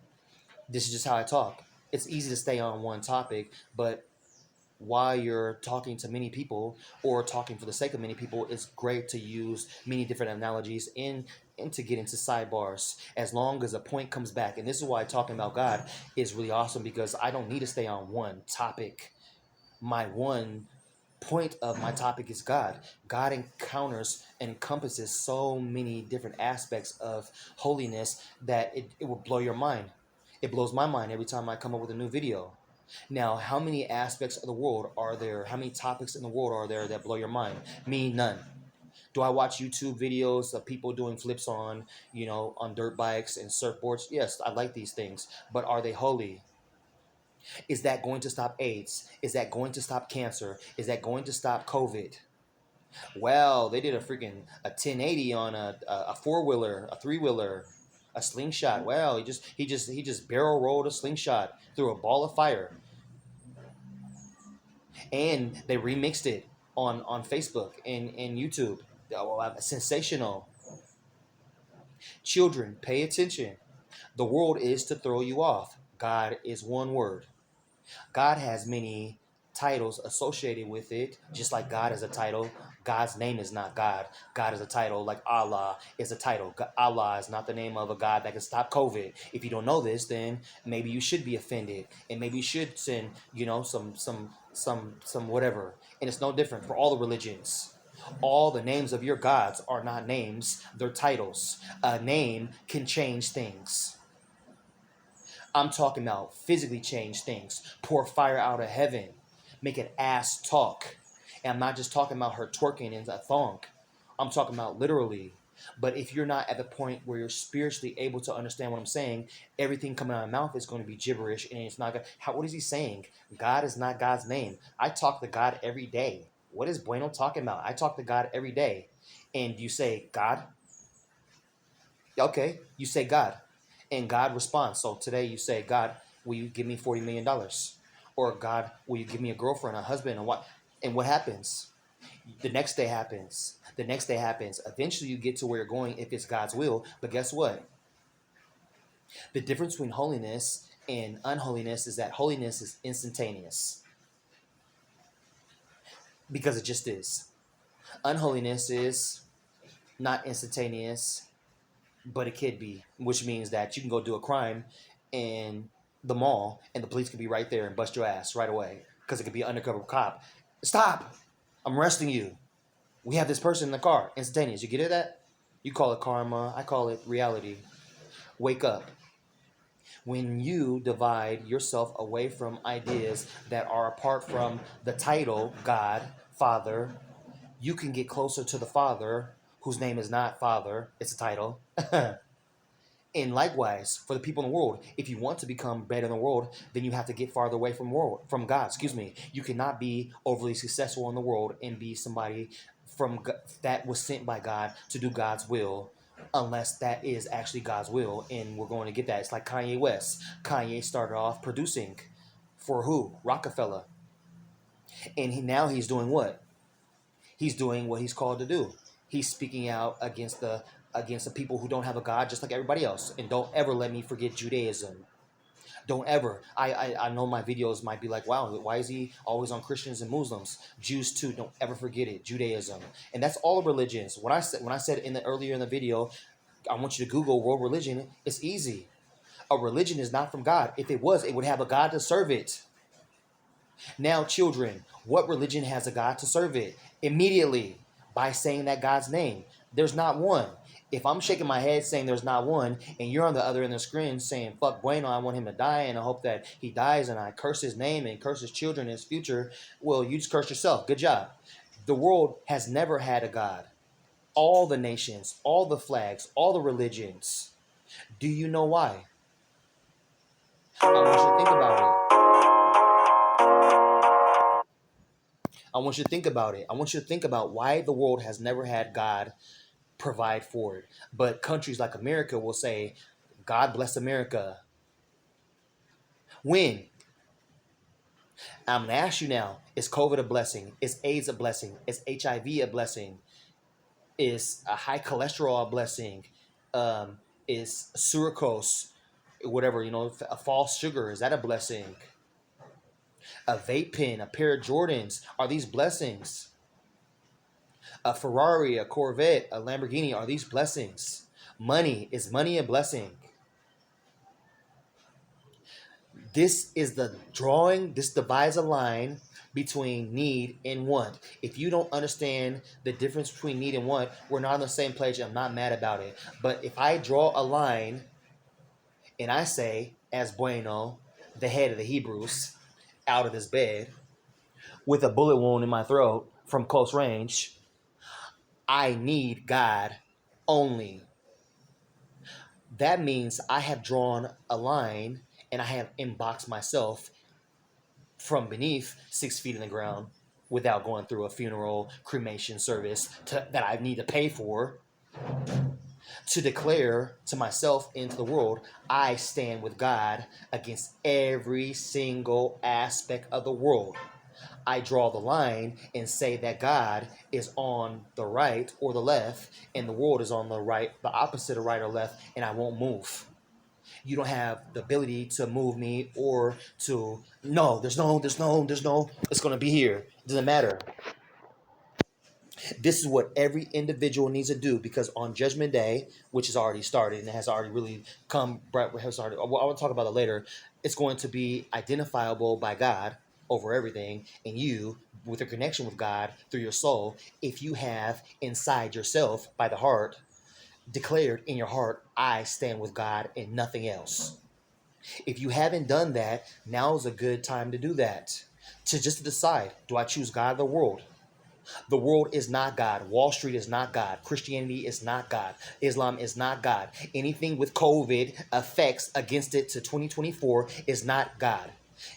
this is just how I talk. It's easy to stay on one topic, but while you're talking to many people or talking for the sake of many people, it's great to use many different analogies and to get into sidebars, as long as a point comes back. And this is why talking about God is really awesome, because I don't need to stay on one topic. My one point of my topic is God. God encompasses so many different aspects of holiness that it will blow your mind. It blows my mind every time I come up with a new video. Now, how many aspects of the world are there? How many topics in the world are there that blow your mind? Me, none. Do I watch YouTube videos of people doing flips on dirt bikes and surfboards? Yes, I like these things. But are they holy? Is that going to stop AIDS? Is that going to stop cancer? Is that going to stop COVID? Well, they did a 1080 on a four-wheeler, a three-wheeler, a slingshot. Well, he just barrel rolled a slingshot through a ball of fire. And they remixed it on Facebook and YouTube. Oh, sensational. Children, pay attention. The world is to throw you off. God is one word. God has many titles associated with it, just like God is a title. God's name is not God. God is a title, like Allah is a title. Allah is not the name of a God that can stop COVID. If you don't know this, then maybe you should be offended, and maybe you should send, some whatever. And it's no different for all the religions. All the names of your gods are not names; they're titles. A name can change things. I'm talking about physically change things, pour fire out of heaven, make an ass talk. And I'm not just talking about her twerking in a thong. I'm talking about literally. But if you're not at the point where you're spiritually able to understand what I'm saying, everything coming out of my mouth is going to be gibberish, and it's not going to. What is he saying? God is not God's name. I talk to God every day. What is Bueno talking about? I talk to God every day. And you say, God? Okay, you say God. And God responds. So today you say, God, will you give me $40 million? Or God, will you give me a girlfriend, a husband, and what? And what happens? The next day happens. The next day happens. Eventually you get to where you're going if it's God's will. But guess what? The difference between holiness and unholiness is that holiness is instantaneous. Because it just is. Unholiness is not instantaneous, but it could be, which means that you can go do a crime in the mall and the police could be right there and bust your ass right away, because it could be an undercover cop. Stop! I'm arresting you. We have this person in the car. Instantaneous. You get it? That? You call it karma. I call it reality. Wake up. When you divide yourself away from ideas that are apart from the title God, Father, you can get closer to the Father, whose name is not Father. It's a title. And likewise, for the people in the world, if you want to become better in the world, then you have to get farther away from God. You cannot be overly successful in the world and be somebody that was sent by God to do God's will, unless that is actually God's will. And we're going to get that. It's like Kanye West. Kanye started off producing for who? Rockefeller. And now he's doing what? He's doing what he's called to do. He's speaking out against the people who don't have a God, just like everybody else. And don't ever let me forget Judaism. Don't ever. I know my videos might be like, wow, why is he always on Christians and Muslims? Jews too. Don't ever forget it. Judaism. And that's all religions. When I said earlier in the video, I want you to Google world religion, it's easy. A religion is not from God. If it was, it would have a God to serve it. Now, children, what religion has a God to serve it? Immediately, by saying that God's name. There's not one. If I'm shaking my head saying there's not one, and you're on the other end of the screen saying, fuck Bueno, I want him to die, and I hope that he dies, and I curse his name and curse his children and his future, well, you just cursed yourself. Good job. The world has never had a God. All the nations, all the flags, all the religions. Do you know why? I want you to think about it. I want you to think about it. I want you to think about why the world has never had God provide for it. But countries like America will say, God bless America. When? I'm going to ask you now, is COVID a blessing? Is AIDS a blessing? Is HIV a blessing? Is a high cholesterol a blessing? Is sucrose, whatever, a false sugar, is that a blessing? A vape pen, a pair of Jordans, are these blessings? A Ferrari, a Corvette, a Lamborghini, are these blessings? Money, is money a blessing? This is the drawing, this divides a line between need and want. If you don't understand the difference between need and want, we're not on the same page. I'm not mad about it. But if I draw a line and I say, as Bueno, the head of the Hebrews, out of his bed with a bullet wound in my throat from close range, I need God only. That means I have drawn a line and I have inboxed myself from beneath 6 feet in the ground without going through a funeral cremation service that I need to pay for, to declare to myself and to the world, I stand with God against every single aspect of the world. I draw the line and say that God is on the right or the left, and the world is on the right, the opposite of right or left, and I won't move. You don't have the ability to move me or to, no, there's no, it's going to be here. It doesn't matter. This is what every individual needs to do, because on Judgment Day, which has already started and has already really come, has already, I want to talk about it later, it's going to be identifiable by God over everything, and you, with a connection with God through your soul, if you have inside yourself by the heart, declared in your heart, I stand with God and nothing else. If you haven't done that, now is a good time to do that. To just decide, do I choose God or the world? The world is not God. Wall Street is not God. Christianity is not God. Islam is not God. Anything with COVID effects against it to 2024 is not God.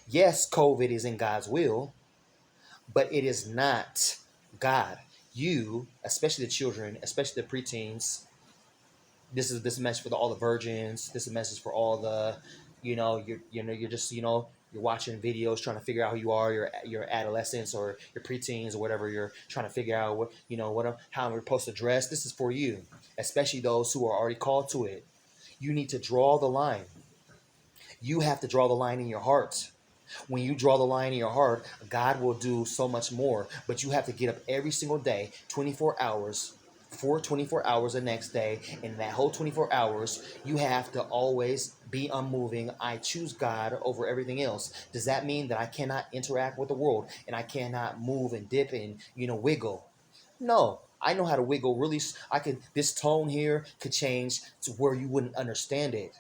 Yes, COVID is in God's will, but it is not God. You, especially the children, especially the preteens, this message for all the virgins. This is a message for all the, you're just you're watching videos trying to figure out who you are, your adolescents or your preteens or whatever. You're trying to figure out how we're supposed to dress. This is for you, especially those who are already called to it. You need to draw the line. You have to draw the line in your heart. When you draw the line in your heart, God will do so much more. But you have to get up every single day, 24 hours, for 24 hours the next day. And that whole 24 hours, you have to always be unmoving. I choose God over everything else. Does that mean that I cannot interact with the world and I cannot move and dip and, wiggle? No. I know how to wiggle really. This tone here could change to where you wouldn't understand it.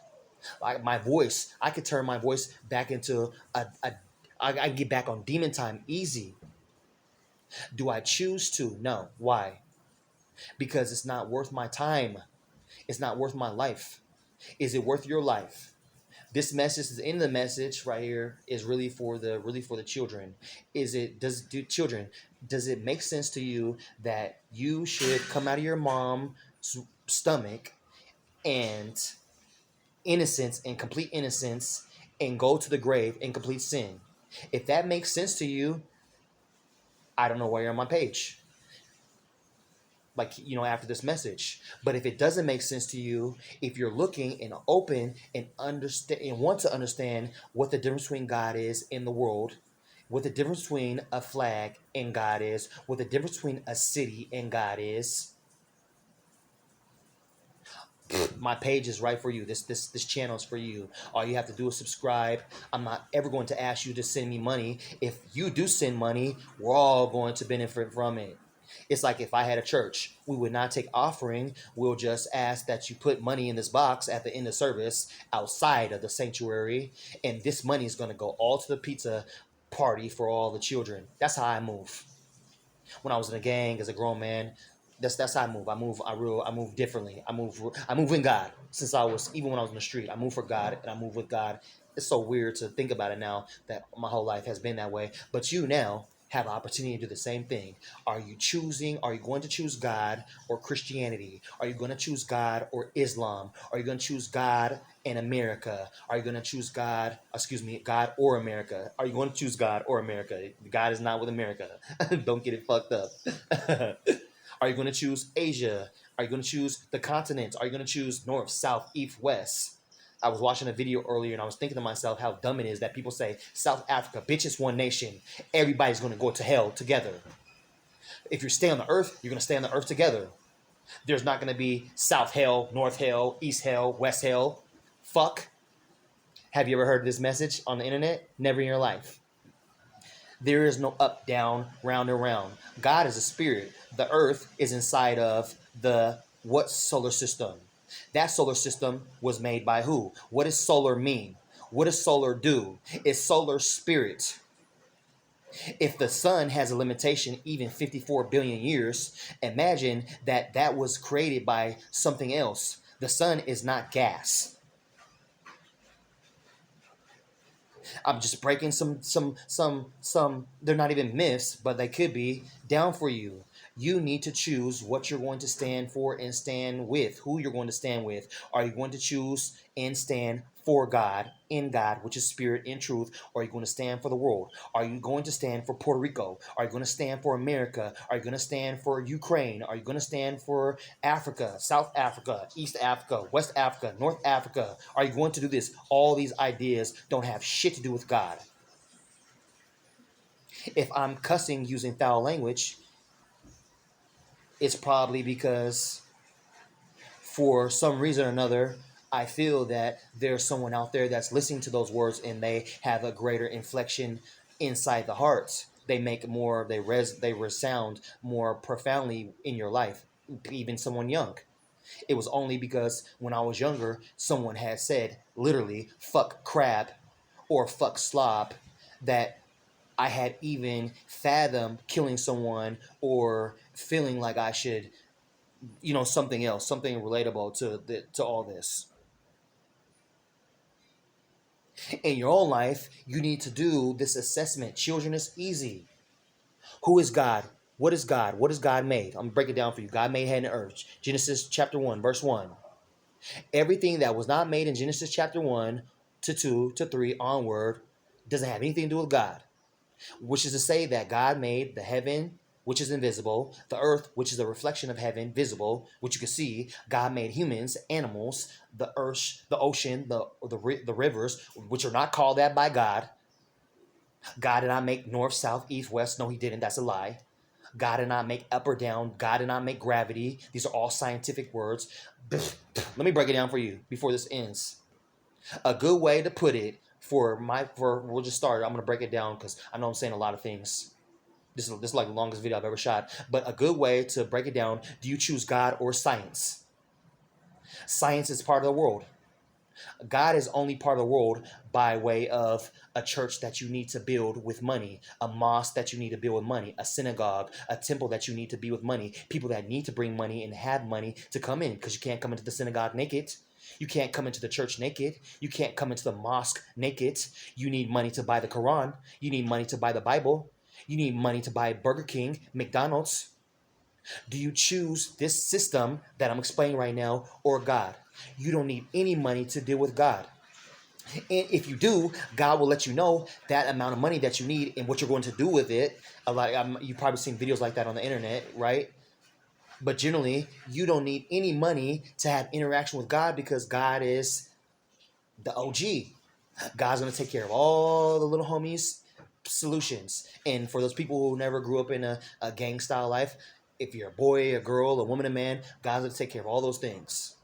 Like my voice, I could turn my voice back into I get back on demon time easy. Do I choose to? No. Why? Because it's not worth my time. It's not worth my life. Is it worth your life? This message is in the message right here is really for the children. Does it make sense to you that you should come out of your mom's stomach and complete innocence, and go to the grave in complete sin? If that makes sense to you, I don't know why you're on my page. Like, after this message. But if it doesn't make sense to you, if you're looking and open and understand and want to understand what the difference between God is in the world, what the difference between a flag and God is, what the difference between a city and God is, my page is right for you. This channel is for you. All you have to do is subscribe. I'm not ever going to ask you to send me money. If you do send money, we're all going to benefit from it. It's like if I had a church, we would not take offering. We'll just ask that you put money in this box at the end of service outside of the sanctuary, and this money is going to go all to the pizza party for all the children. That's how I move. When I was in a gang as a grown man, that's how I move. I move differently. I move in God. Since I was even when I was in the street, I move for God and I move with God. It's so weird to think about it now that my whole life has been that way. But you now have an opportunity to do the same thing. Are you going to choose God or Christianity? Are you going to choose God or Islam? Are you going to choose God and America? Are you going to choose God or America? Are you going to choose God or America? God is not with America. Don't get it fucked up. Are you going to choose Asia? Are you going to choose the continents? Are you going to choose north, south, east, west? I was watching a video earlier and I was thinking to myself how dumb it is that people say South Africa, bitch, it's one nation. Everybody's going to go to hell together. If you stay on the earth, you're going to stay on the earth together. There's not going to be South hell, North hell, East hell, West hell. Fuck. Have you ever heard this message on the internet? Never in your life. There is no up, down, round, and round. God is a spirit. The earth is inside of the what solar system? That solar system was made by who? What does solar mean? What does solar do? It's solar spirit. If the sun has a limitation, even 54 billion years, imagine that that was created by something else. The sun is not gas. I'm just breaking some they're not even myths, but they could be down for you. You need to choose what you're going to stand for and stand with, who you're going to stand with. Are you going to choose and stand for God, in God, which is spirit in truth, or are you going to stand for the world? Are you going to stand for Puerto Rico? Are you going to stand for America? Are you going to stand for Ukraine? Are you going to stand for Africa, South Africa, East Africa, West Africa, North Africa? Are you going to do this? All these ideas don't have shit to do with God. If I'm cussing using foul language, it's probably because for some reason or another, I feel that there's someone out there that's listening to those words and they have a greater inflection inside the heart. They make more, they resound more profoundly in your life, even someone young. It was only because when I was younger, someone had said literally fuck crap or fuck slop that I had even fathomed killing someone or feeling like I should, something else, something relatable to all this. In your own life, you need to do this assessment. Children is easy. Who is God? What is God? What is God made? I'm gonna break it down for you. God made heaven and earth. Genesis chapter 1, verse 1. Everything that was not made in Genesis chapter 1 to 2 to 3 onward doesn't have anything to do with God. Which is to say that God made the heaven, which is invisible, the earth, which is a reflection of heaven, visible, which you can see. God made humans, animals, the earth, the ocean, the rivers, which are not called that by God. God did not make north, south, east, west. No, he didn't. That's a lie. God did not make up or down. God did not make gravity. These are all scientific words. Let me break it down for you before this ends. A good way to put it we'll just start. I'm gonna break it down because I know I'm saying a lot of things. This is like the longest video I've ever shot. But a good way to break it down: do you choose God or science? Science is part of the world. God is only part of the world by way of a church that you need to build with money, a mosque that you need to build with money, a synagogue, a temple that you need to be with money, people that need to bring money and have money to come in because you can't come into the synagogue naked. You can't come into the church naked. You can't come into the mosque naked. You need money to buy the Quran. You need money to buy the Bible. You need money to buy Burger King, McDonald's. Do you choose this system that I'm explaining right now or God? You don't need any money to deal with God. And if you do, God will let you know that amount of money that you need and what you're going to do with it. You've probably seen videos like that on the internet, right? But generally, you don't need any money to have interaction with God because God is the OG. God's going to take care of all the little homies' solutions. And for those people who never grew up in a gang style life, if you're a boy, a girl, a woman, a man, God's going to take care of all those things,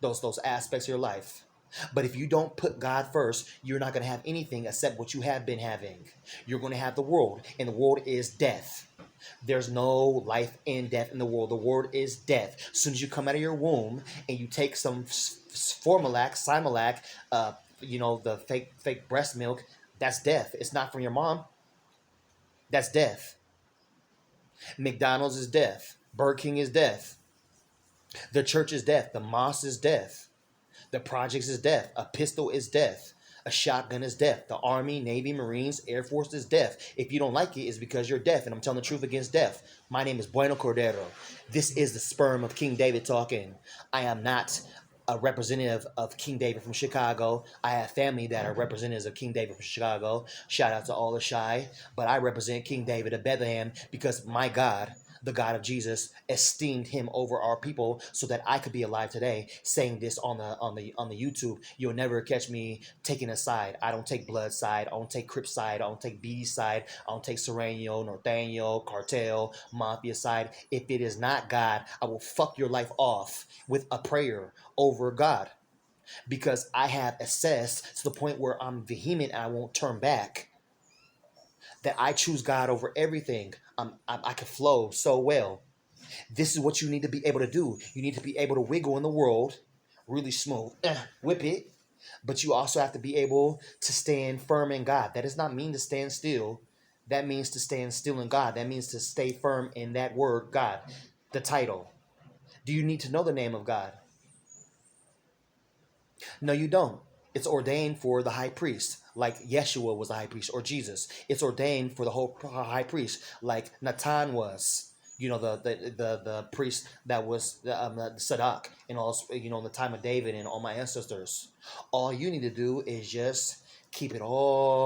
those aspects of your life. But if you don't put God first, you're not going to have anything except what you have been having. You're going to have the world, and the world is death. There's no life and death in the world. The word is death. As soon as you come out of your womb and you take some Formulac, Similac, the fake breast milk, that's death. It's not from your mom. That's death. McDonald's is death. Burger King is death. The church is death. The mosque is death. The projects is death. A pistol is death. A shotgun is death. The Army, Navy, Marines, Air Force is death. If you don't like it, it's because you're deaf, and I'm telling the truth against death. My name is Bueno Cordero. This is the sperm of King David talking. I am not a representative of King David from Chicago. I have family that are representatives of King David from Chicago. Shout out to all the shy. But I represent King David of Bethlehem because my God, the God of Jesus, esteemed him over our people so that I could be alive today. Saying this on the YouTube, you'll never catch me taking a side. I don't take blood side. I don't take Crip side. I don't take BD side. I don't take Sereno, Norteño, Cartel, Mafia side. If it is not God, I will fuck your life off with a prayer over God because I have assessed to the point where I'm vehement and I won't turn back that I choose God over everything. I can flow so well. This is what you need to be able to do. You need to be able to wiggle in the world, really smooth, whip it, but you also have to be able to stand firm in God. That does not mean to stand still. That means to stand still in God. That means to stay firm in that word, God, the title. Do you need to know the name of God? No, you don't. It's ordained for the high priest, like Yeshua was the high priest, or Jesus. It's ordained for the whole high priest, like Natan was. The priest that was the Sadak, and also in the time of David and all my ancestors. All you need to do is just keep it all